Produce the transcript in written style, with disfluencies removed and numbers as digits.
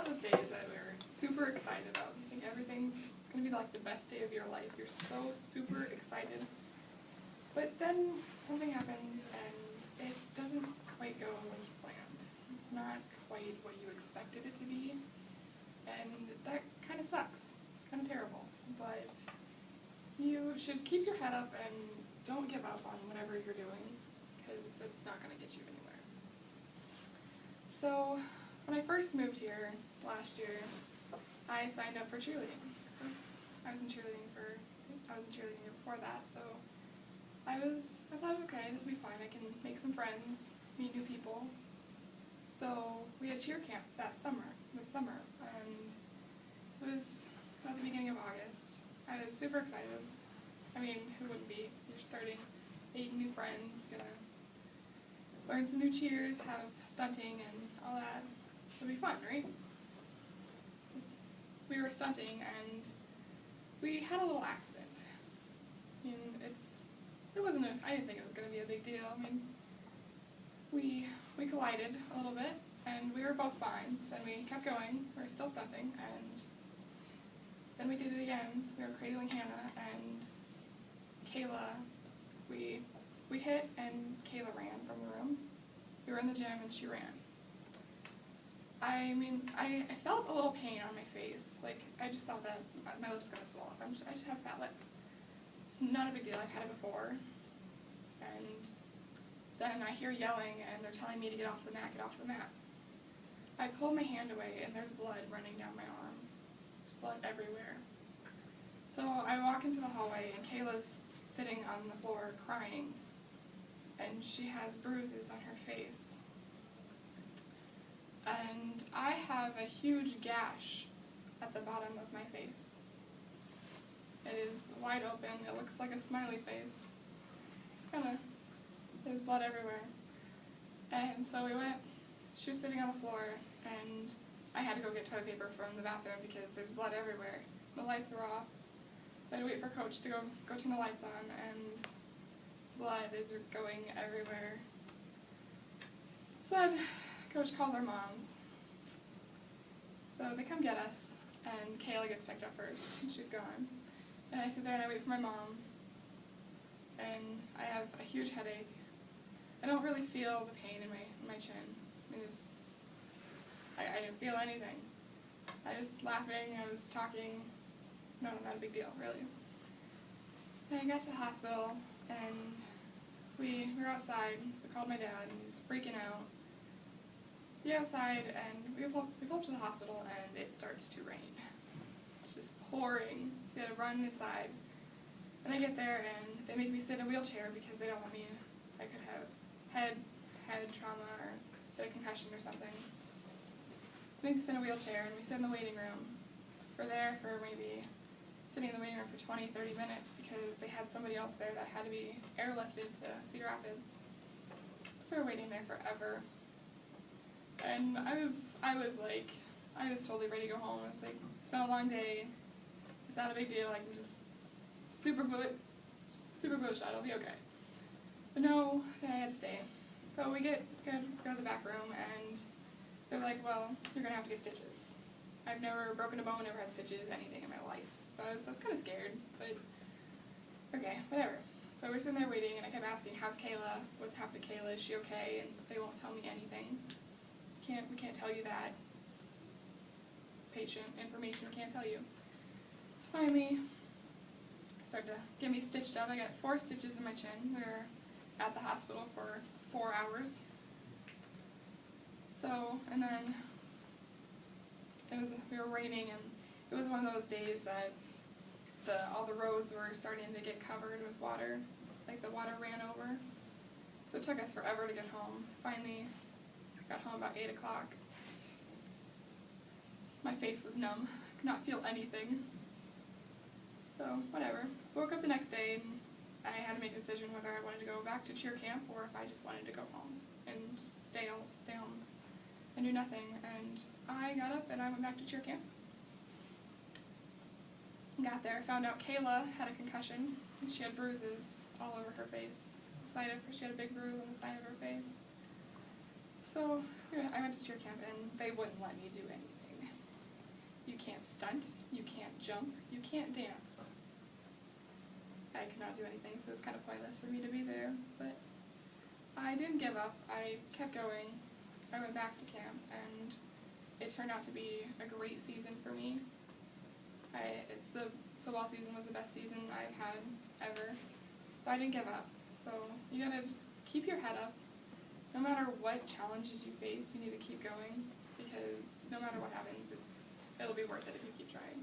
got those days that we're super excited about. You think it's going to be like the best day of your life. You're so super excited. But then something happens and it doesn't quite go like you planned. It's not quite what you expected it to be. And that kind of sucks. It's kind of terrible. But you should keep your head up and don't give up on whatever you're doing, because it's not going to get you anywhere. So when I first moved here last year, I signed up for cheerleading. I was in cheerleading before that, so I thought, okay, this will be fine. I can make some friends, meet new people. So we had cheer camp this summer, and it was at the beginning of August. I was super excited. Who wouldn't be? You're starting 8 new friends, gonna learn some new cheers, have stunting and all that. It'll be fun, right? We were stunting and we had a little accident. I didn't think it was gonna be a big deal. We collided a little bit and we were both fine, so we kept going. We were still stunting, and then we did it again. We were cradling Hannah, and Kayla, we hit, and Kayla ran from the room. We were in the gym, and she ran. I felt a little pain on my face. I just thought that my lip's going to swell up. I just have a fat lip. It's not a big deal. I've had it before. And then I hear yelling, and they're telling me to get off the mat. I pull my hand away, and there's blood running down my arm. There's blood everywhere. So I walk into the hallway, and Kayla's sitting on the floor crying, and she has bruises on her face. And I have a huge gash at the bottom of my face. It is wide open. It looks like a smiley face. There's blood everywhere. And so she was sitting on the floor, and I had to go get toilet paper from the bathroom because there's blood everywhere. The lights were off. So I had to wait for Coach to go turn the lights on, and blood is going everywhere. So then Coach calls our moms. So they come get us, and Kayla gets picked up first, and she's gone. And I sit there and I wait for my mom, and I have a huge headache. I don't really feel the pain in my chin. I didn't feel anything. I was laughing, I was talking. No, not a big deal, really. And I got to the hospital, and we were outside. We called my dad, and he's freaking out. We get outside, and we pull up to the hospital, and it starts to rain. It's just pouring, so we had to run inside. And I get there, and they make me sit in a wheelchair because they don't want me. I could have head trauma or a concussion or something. They make me sit in a wheelchair, and we sit in the waiting room. We're there for maybe sitting in the waiting room for 20, 30 minutes because they had somebody else there that had to be airlifted to Cedar Rapids. So we're waiting there forever. And I was totally ready to go home. It's been a long day. It's not a big deal. I'm just super glue shot. It'll be okay. But no, I had to stay. So we go to the back room, and they're like, well, you're going to have to get stitches. I've never broken a bone, never had stitches, anything in my life. So I was kind of scared, but okay, whatever. So we're sitting there waiting, and I kept asking, how's Kayla? What happened to Kayla? Is she okay? And they won't tell me anything. We can't tell you that. It's patient information, we can't tell you. So finally, they start to get me stitched up. I got 4 stitches in my chin. We were at the hospital for 4 hours. So, and then we were raining, and it was one of those days that all the roads were starting to get covered with water. The water ran over. So it took us forever to get home. Finally, got home about 8 o'clock. My face was numb. I could not feel anything. So, whatever. Woke up the next day, and I had to make a decision whether I wanted to go back to cheer camp or if I just wanted to go home and just stay home and do nothing. And I got up and I went back to cheer camp. Got there, found out Kayla had a concussion, and she had bruises all over her face. She had a big bruise on the side of her face. So I went to cheer camp, and they wouldn't let me do anything. You can't stunt, you can't jump, you can't dance. I could not do anything, so it's kind of pointless for me to be there, but I didn't give up. I kept going. I went back to camp, and it turned out to be a great season for me. The football season was the best season I've had ever, so I didn't give up. So you gotta just keep your head up. No matter what challenges you face, you need to keep going, because no matter what happens, it'll be worth it if you keep trying.